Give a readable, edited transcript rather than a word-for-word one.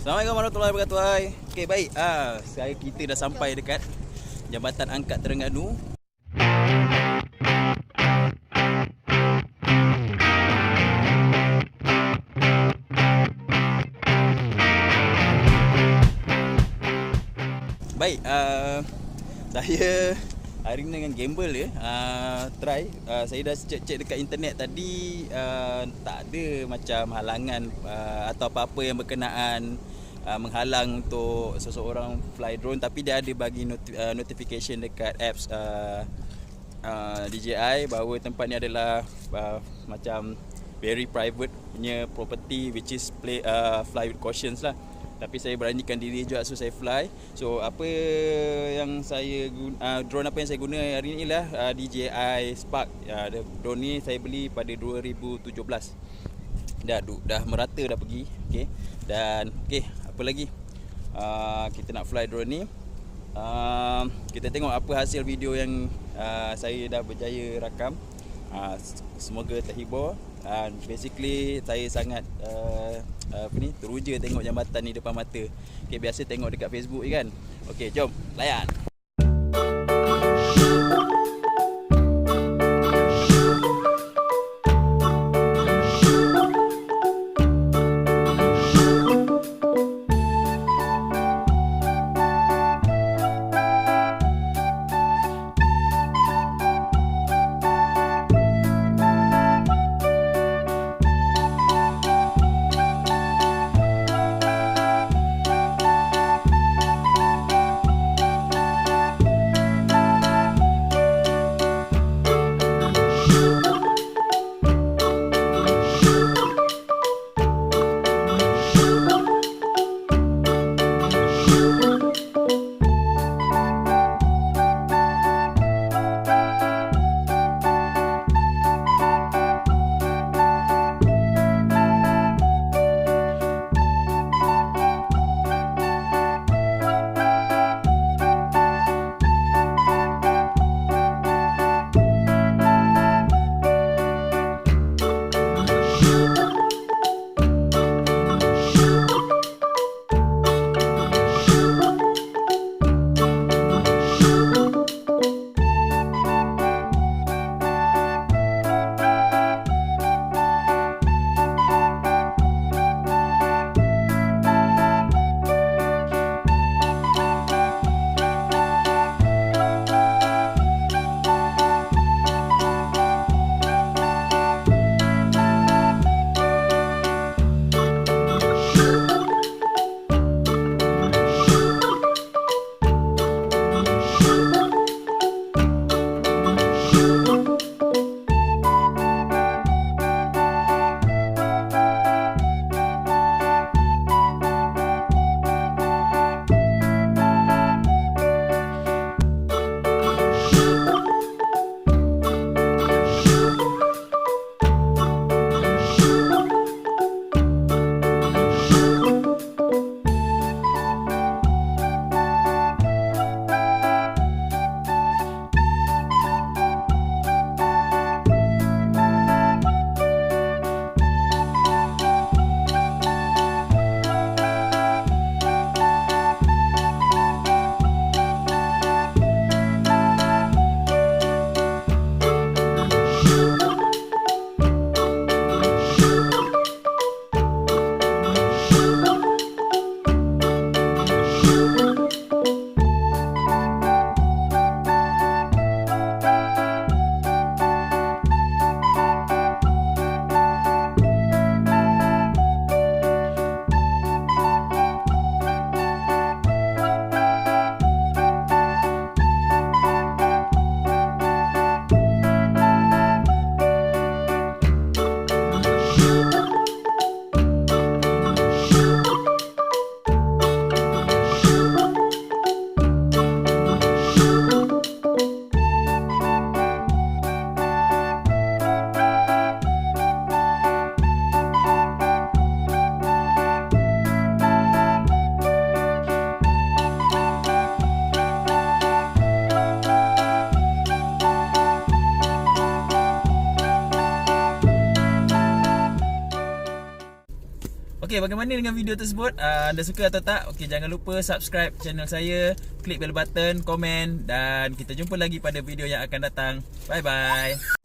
Assalamualaikum warahmatullahi wabarakatuh. Okey, baik. Kita dah sampai dekat Jambatan Angkat Terengganu. Baik, saya hari ni dengan gamble ya. Saya dah cek dekat internet tadi, tak ada macam halangan atau apa-apa yang berkenaan menghalang untuk seseorang fly drone, tapi dia ada bagi notification dekat apps DJI bahawa tempat ni adalah macam very private punya property, which is fly with cautions lah. Tapi saya beranikan diri juga, so saya fly. So apa yang saya drone apa yang saya guna hari ni lah DJI Spark. Drone ni saya beli pada 2017. Dah merata dah pergi. Okey. Dan okey, apa lagi? Kita nak fly drone ni. Kita tengok apa hasil video yang saya dah berjaya rakam. Semoga terhibur. Basically saya sangat teruja tengok jambatan ni depan mata. Okay, biasa tengok dekat Facebook je kan. Okay, jom layan. Okey, bagaimana dengan video tersebut? Anda suka atau tak? Okey, jangan lupa subscribe channel saya, klik bell button, komen, dan kita jumpa lagi pada video yang akan datang. Bye bye.